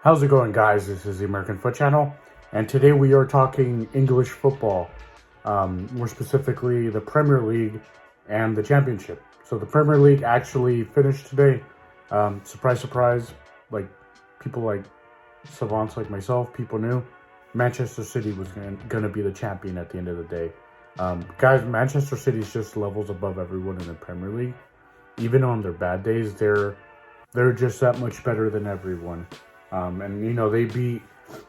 How's it going, guys? This is the American Foot Channel, and today we are talking English football, more specifically the Premier League and the Championship. So the Premier League actually finished today. Surprise, surprise, like people like savants like myself, people knew Manchester City was going to be the champion at the end of the day. Guys, Manchester City's just levels above everyone in the Premier League. Even on their bad days, they're just that much better than everyone. And they beat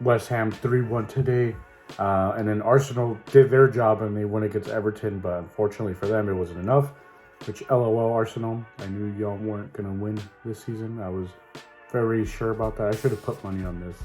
West Ham 3-1 today. And then Arsenal did their job and they won against Everton, but unfortunately for them, it wasn't enough. Which, LOL, Arsenal. I knew y'all weren't going to win this season. I was very sure about that. I should have put money on this.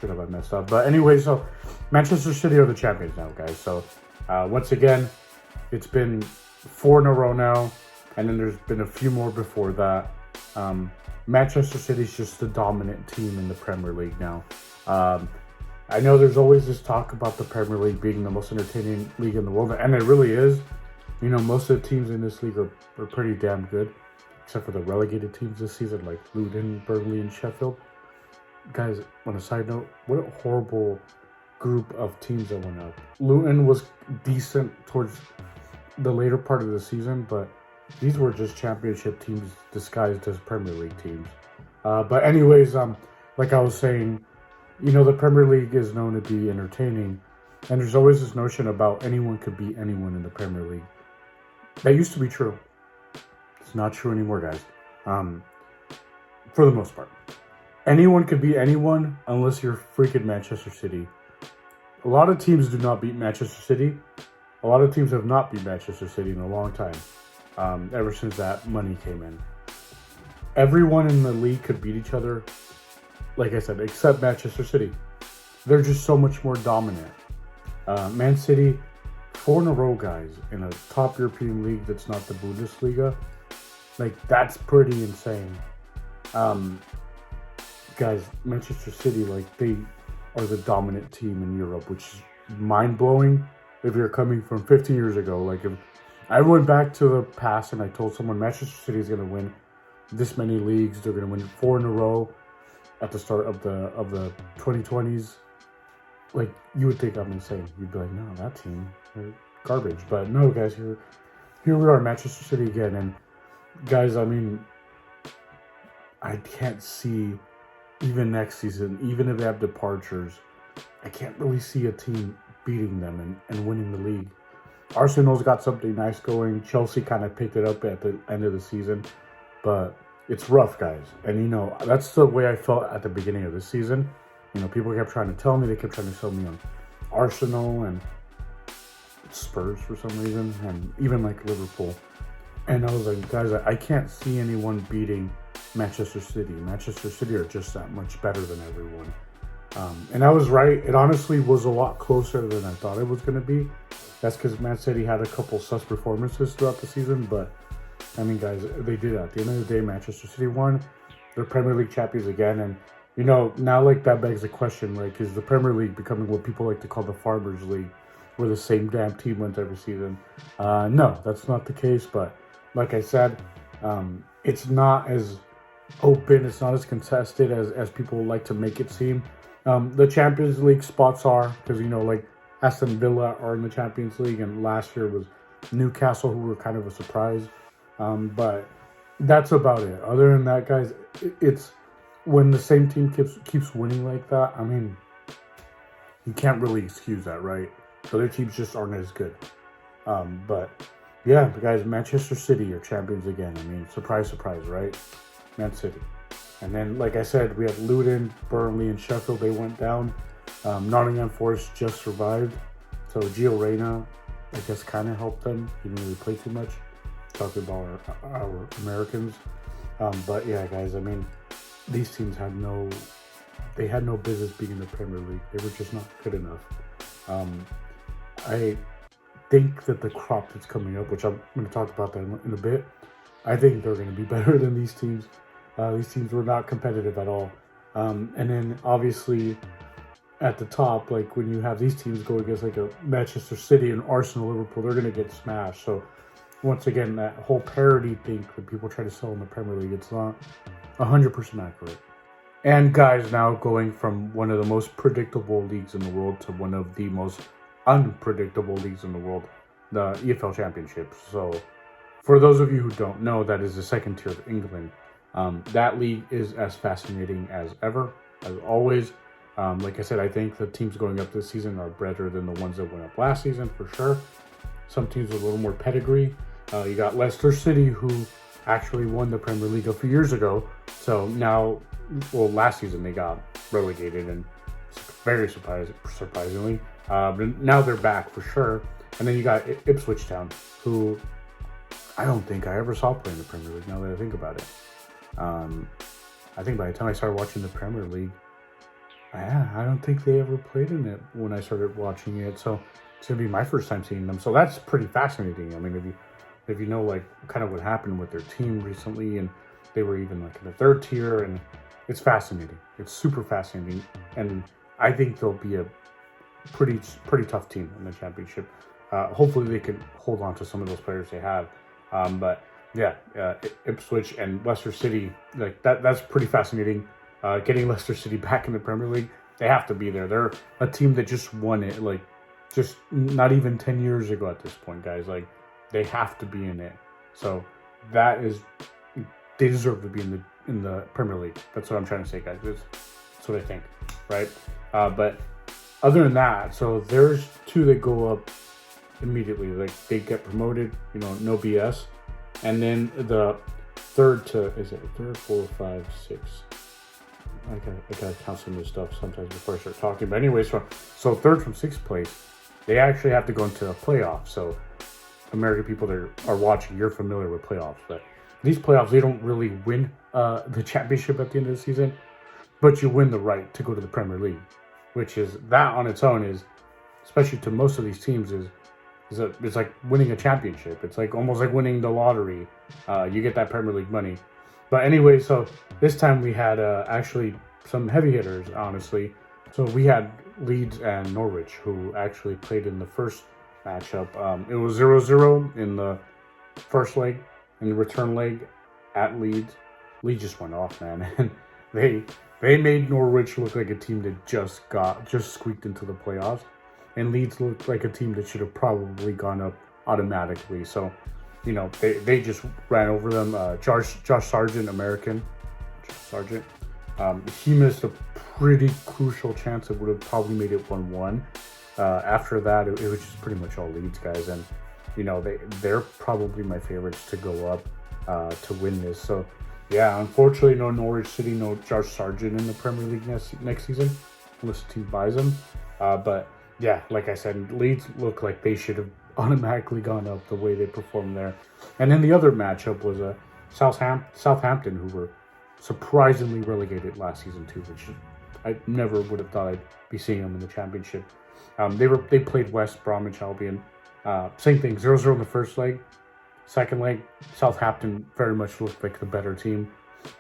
Should have I messed up. But anyway, so Manchester City are the champions now, guys. So once again, it's been 4 in a row now. And then there's been a few more before that. Manchester City's just the dominant team in the Premier League now. I know there's always this talk about the Premier League being the most entertaining league in the world, and it really is. Most of the teams in this league are pretty damn good, except for the relegated teams this season, like Luton, Burnley, and Sheffield. Guys, on a side note, what a horrible group of teams that went up. Luton was decent towards the later part of the season, but these were just championship teams disguised as Premier League teams. But anyways, like I was saying, the Premier League is known to be entertaining. And there's always this notion about anyone could beat anyone in the Premier League. That used to be true. It's not true anymore, guys. For the most part. Anyone could beat anyone unless you're freaking Manchester City. A lot of teams do not beat Manchester City. A lot of teams have not beat Manchester City in a long time. Ever since that money came in. Everyone in the league could beat each other, like I said, except Manchester City. They're just so much more dominant. Man City, 4 in a row, guys, in a top European league that's not the Bundesliga. Like, that's pretty insane. Guys, Manchester City, like, they are the dominant team in Europe, which is mind-blowing if you're coming from 15 years ago. Like, if I went back to the past and I told someone Manchester City is going to win this many leagues, they're going to win 4 in a row at the start of the 2020s, like, you would think I'm insane. You'd be like, no, that team, they're garbage. But no, guys, here we are, Manchester City again. And guys, I mean, I can't see, even next season, even if they have departures, I can't really see a team beating them and winning the league. Arsenal's got something nice going. Chelsea kind of picked it up at the end of the season. But it's rough, guys. And, that's the way I felt at the beginning of the season. People kept trying to tell me. They kept trying to sell me on Arsenal and Spurs for some reason. And even, like, Liverpool. And I was like, guys, I can't see anyone beating Manchester City. Manchester City are just that much better than everyone. And I was right. It honestly was a lot closer than I thought it was going to be. That's because Man City had a couple sus performances throughout the season. But, I mean, guys, they did. At the end of the day, Manchester City won. They're Premier League champions again. And, now, like, that begs the question, like, is the Premier League becoming what people like to call the Farmers League, where the same damn team wins every season? No, that's not the case. But, like I said, it's not as open. It's not as contested as people like to make it seem. The Champions League spots are, because, like, Aston Villa are in the Champions League, and last year was Newcastle, who were kind of a surprise. But that's about it. Other than that, guys, it's when the same team keeps winning like that, I mean, you can't really excuse that, right? The other teams just aren't as good. But, yeah, guys, Manchester City are champions again. I mean, surprise, surprise, right? Man City. And then, like I said, we had Luton, Burnley, and Sheffield. They went down. Nottingham Forest just survived. So Gio Reyna, I guess, kind of helped them. He didn't really play too much. Talking about our Americans. But yeah, guys, I mean, these teams had no business being in the Premier League. They were just not good enough. I think that the crop that's coming up, which I'm going to talk about that in a bit, I think they're going to be better than these teams. These teams were not competitive at all. And then, obviously, at the top, like, when you have these teams go against, like, a Manchester City and Arsenal, Liverpool, they're going to get smashed. So, once again, that whole parity thing that people try to sell in the Premier League, it's not 100% accurate. And guys, now going from one of the most predictable leagues in the world to one of the most unpredictable leagues in the world, the EFL Championship. So, for those of you who don't know, that is the second tier of England. That league is as fascinating as ever, as always. Like I said, I think the teams going up this season are better than the ones that went up last season, for sure. Some teams with a little more pedigree. You got Leicester City, who actually won the Premier League a few years ago. So now, well, last season they got relegated, and very surprisingly. But now they're back for sure. And then you got Ipswich Town, who I don't think I ever saw play in the Premier League, now that I think about it. I think by the time I started watching the Premier League, I don't think they ever played in it when I started watching it. So it's going to be my first time seeing them. So that's pretty fascinating. I mean, if you know, like, kind of what happened with their team recently, and they were even, like, in the third tier, and it's fascinating. It's super fascinating. And I think they'll be a pretty tough team in the championship. Hopefully they can hold on to some of those players they have. But yeah, Ipswich and Leicester City, like that's pretty fascinating. Getting Leicester City back in the Premier League, they have to be there. They're a team that just won it, like, just not even 10 years ago at this point, guys. Like, they have to be in it. So they deserve to be in the Premier League. That's what I'm trying to say, guys. That's what I think, right? But other than that, so there's two that go up immediately. Like, they get promoted, no BS. And then the third to, is it third, 4, 5, 6? I gotta count some of this stuff sometimes before I start talking. But anyway, so third from sixth place, they actually have to go into a playoff. So American people that are watching, you're familiar with playoffs. But these playoffs, they don't really win the championship at the end of the season, but you win the right to go to the Premier League, which is, that on its own is, especially to most of these teams, it's like winning a championship. It's like almost like winning the lottery. You get that Premier League money. But anyway, so this time we had actually some heavy hitters, honestly. So we had Leeds and Norwich, who actually played in the first matchup. It was 0-0 in the first leg. In the return leg at Leeds, Leeds just went off, man. And they made Norwich look like a team that just squeaked into the playoffs. And Leeds looked like a team that should have probably gone up automatically. So, they just ran over them. Josh Sargent, American. Josh Sargent. He missed a pretty crucial chance that would have probably made it 1-1. After that, it was just pretty much all Leeds guys. And, they're probably my favorites to go up to win this. So, yeah, unfortunately, no Norwich City, no Josh Sargent in the Premier League next season, unless the team buys them. But yeah, like I said, Leeds look like they should have automatically gone up the way they performed there. And then the other matchup was Southampton, who were surprisingly relegated last season too, which I never would have thought I'd be seeing them in the championship. They played West Bromwich Albion. Same thing, 0-0 in the first leg. Second leg, Southampton very much looked like the better team.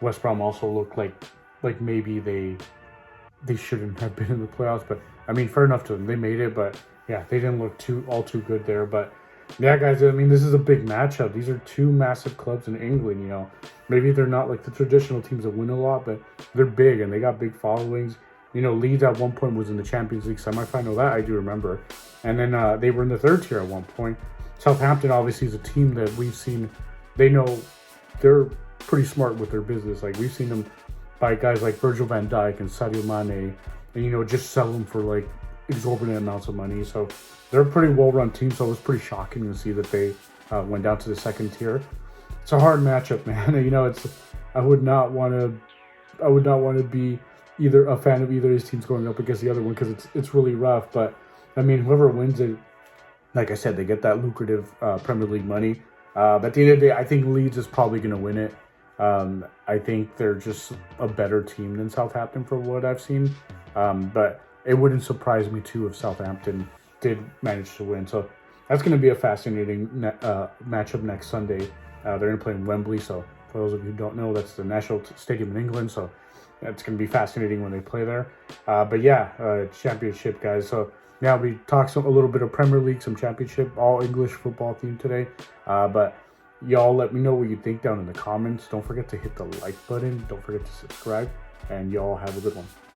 West Brom also looked like maybe they shouldn't have been in the playoffs, but I mean, fair enough to them. They made it, but yeah, they didn't look all too good there. But yeah, guys, I mean, this is a big matchup. These are two massive clubs in England, Maybe they're not like the traditional teams that win a lot, but they're big and they got big followings. Leeds at one point was in the Champions League semifinal. That I do remember. And then they were in the third tier at one point. Southampton obviously is a team that we've seen. They're pretty smart with their business. Like, we've seen them buy guys like Virgil van Dijk and Sadio Mane, and just sell them for like exorbitant amounts of money. So they're a pretty well-run team. So it was pretty shocking to see that they went down to the second tier. It's a hard matchup, man. I would not want to be either a fan of either of these teams going up against the other one, because it's really rough. But I mean, whoever wins it, like I said, they get that lucrative Premier League money. But at the end of the day, I think Leeds is probably going to win it. I think they're just a better team than Southampton for what I've seen. But it wouldn't surprise me too if Southampton did manage to win. So that's going to be a fascinating matchup next Sunday. They're going to play in Wembley. So for those of you who don't know, that's the national stadium in England. So it's going to be fascinating when they play there. But yeah, championship, guys. So yeah, we talked a little bit of Premier League, some championship, all English football theme today. But y'all let me know what you think down in the comments. Don't forget to hit the like button. Don't forget to subscribe. and y'all have a good one.